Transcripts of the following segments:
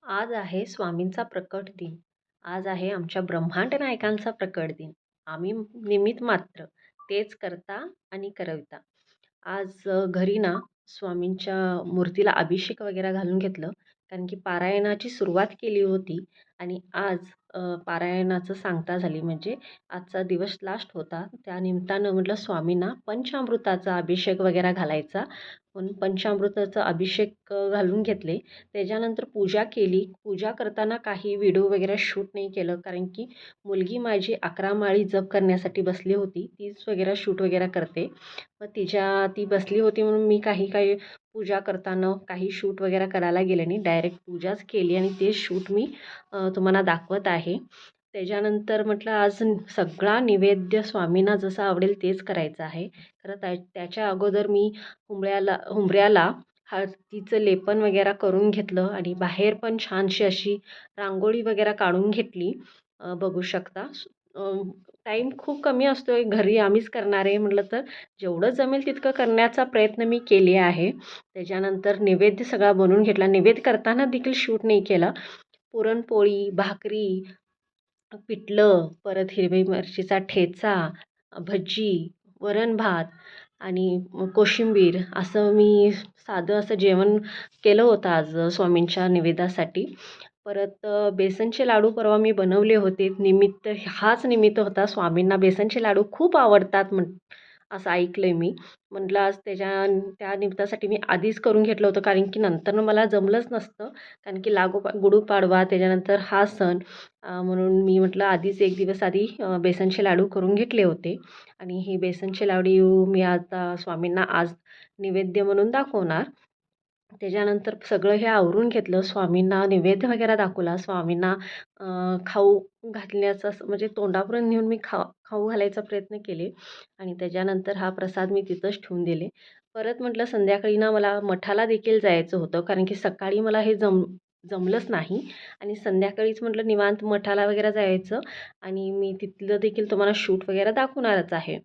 आज आहे स्वामींचा प्रकट दिन. आज आहे आमच्या ब्रह्मांड नायकांचा प्रकट दिन. आम्ही निमित्त मात्र, तेच करता आणि करविता. आज घरी ना स्वामींच्या मूर्तीला अभिषेक वगैरे घालून घेतलं. कारण की पारायणाची सुरुवात केली होती आणि आज पारायणाचं सांगता झाली म्हणजे आजचा दिवस लास्ट होता. त्या निमित्तानं म्हटलं स्वामींना पंचामृताचा अभिषेक वगैरे घालायचा. म्हणून पंचामृताचा अभिषेक घालून घेतले. त्याच्यानंतर पूजा केली. पूजा करताना काही व्हिडिओ वगैरे शूट नाही केलं कारण की मुलगी माझी 11 माळी जप करण्यासाठी बसली होती. तीच वगैरे शूट वगैरे करते. मग ती बसली होती म्हणून मी काही काही पूजा करताना काही शूट वगैरे करायला गेले नाही. डायरेक्ट पूजाच केली आणि ते शूट मी तुम्हाला दाखवत आहे. त्याच्यानंतर म्हटलं आज सगळा नैवेद्य स्वामींना जसं आवडेल तेच करायचं आहे. खरं त्याच्या अगोदर मी हुंबऱ्याला हळदीचं लेपन वगैरे करून घेतलं आणि बाहेर पण छानशी अशी रांगोळी वगैरे काढून घेतली. बघू शकता. टाईम खूप कमी असतो आहे घरी आम्हीच करणार आहे म्हटलं तर जेवढं जमेल तितकं करण्याचा प्रयत्न मी केले आहे. त्याच्यानंतर नैवेद्य सगळा बनवून घेतला. नैवेद्य करताना देखील शूट नाही केला. पुरणपोळी, भाकरी, पिठलं, परत हिरवी मिरचीचा ठेचा, भजी, वरण-भात आणि कोशिंबीर असं मी साधं असं जेवण केलं होतं आज स्वामींच्या निवेदासाठी. परत बेसनचे लाडू परवा मी बनवले होते. हाच निमित्त होता. स्वामींना बेसनचे लाडू खूप आवडतात असं ऐकलं आहे मी. म्हटलं आज त्या निमित्तासाठी मी आधीच करून घेतलं होतं कारण की नंतरनं मला जमलंच नसतं. कारण की गुढीपाडवा त्याच्यानंतर हा सण म्हणून मी म्हटलं आधीच एक दिवस आधी बेसनचे लाडू करून घेतले होते आणि हे बेसनचे लाडू मी आता स्वामींना आज नैवेद्य म्हणून दाखवणार. त्याच्यानंतर सगळं हे आवरून घेतलं. स्वामींना नैवेद्य वगैरे दाखवला. स्वामींना खाऊ घालण्याचा म्हणजे तोंडापर्यंत नेऊन मी खाऊ घालायचा प्रयत्न केले आणि त्याच्यानंतर हा प्रसाद मी तिथंच ठेवून दिले. परत म्हटलं संध्याकाळी ना मला मठाला देखील जायचं होतं कारण की सकाळी मला हे जमलंच नाही आणि संध्याकाळीच म्हटलं निवांत मठाला वगैरे जायचं आणि मी तिथलं देखील तुम्हाला शूट वगैरे दाखवणारच आहे.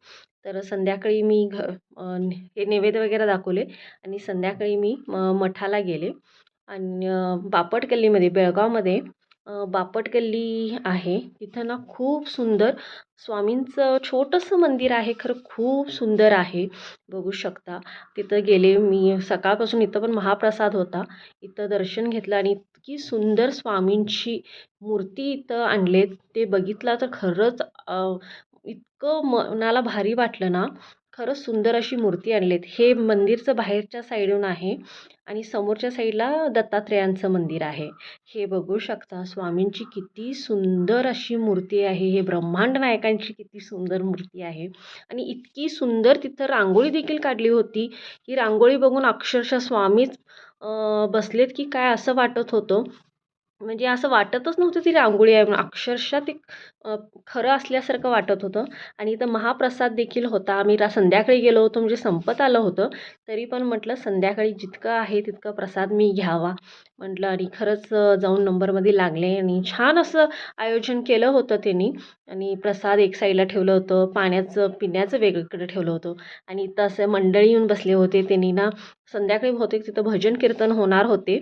तर संध्याकाळी मी हे नैवेद्य वगैरे दाखवले आणि संध्याकाळी मी मठाला गेले आणि बापट गल्लीमध्ये बेळगावमध्ये बापट गल्ली आहे. तिथं ना खूप सुंदर स्वामींचं छोटंसं मंदिर आहे. खरं खूप सुंदर आहे. बघू शकता. तिथं गेले मी सकाळपासून इथं पण महाप्रसाद होता. इथं दर्शन घेतलं आणि इतकी सुंदर स्वामींची मूर्ती इथं आणलेत. ते बघितलं तर खरंच इतकं मनाला भारी वाटलं ना. खरंच सुंदर अशी मूर्ती आणलीत. हे मंदिरचं बाहेरच्या साईडून आहे आणि समोरच्या साईडला दत्तात्रेयांचं मंदिर आहे. हे बघू शकता स्वामींची किती सुंदर अशी मूर्ती आहे. हे ब्रह्मांड नायकांची किती सुंदर मूर्ती आहे आणि इतकी सुंदर तिथं रांगोळी देखील काढली होती. ही रांगोळी बघून अक्षरशः स्वामीच बसलेत की काय असं वाटत होतं. म्हणजे असं वाटतच नव्हतं ती रांगोळी आहे म्हणून. अक्षरशः ती खरं असल्यासारखं वाटत होतं आणि इथं महाप्रसाद देखील होता. आम्ही संध्याकाळी गेलो होतो म्हणजे संपत आलं होतं. तरी पण म्हटलं संध्याकाळी जितकं आहे तितकं प्रसाद मी घ्यावा म्हटलं आणि खरंच जाऊन नंबरमध्ये लागले आणि छान असं आयोजन केलं होतं त्यांनी आणि प्रसाद एक साईडला ठेवलं होतं, पिण्याचं वेगळीकडे ठेवलं होतं आणि इथं असं मंडळी येऊन बसले होते. त्यांनी ना संध्याकाळी बहुतेक तिथं भजन कीर्तन होणार होते.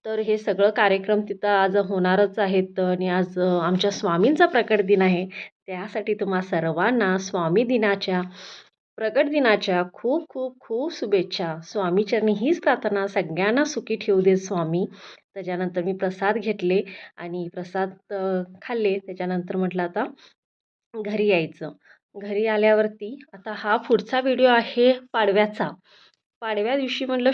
तर हे सगळं कार्यक्रम तिथं आज होणारच आहेत आणि आज आमच्या स्वामींचा प्रकट दिन आहे. त्यासाठी तुम्हा सर्वांना प्रकट दिनाच्या खूप खूप खूप शुभेच्छा. स्वामीचरणी हीच प्रार्थना सगळ्यांना सुखी ठेवू दे स्वामी. त्याच्यानंतर मी प्रसाद घेतले आणि प्रसाद खाल्ले. त्याच्यानंतर म्हटलं आता घरी यायचं. घरी आल्यावरती आता हा पुढचा व्हिडिओ आहे पाडव्याचा. पाडव्या दिवशी म्हटलं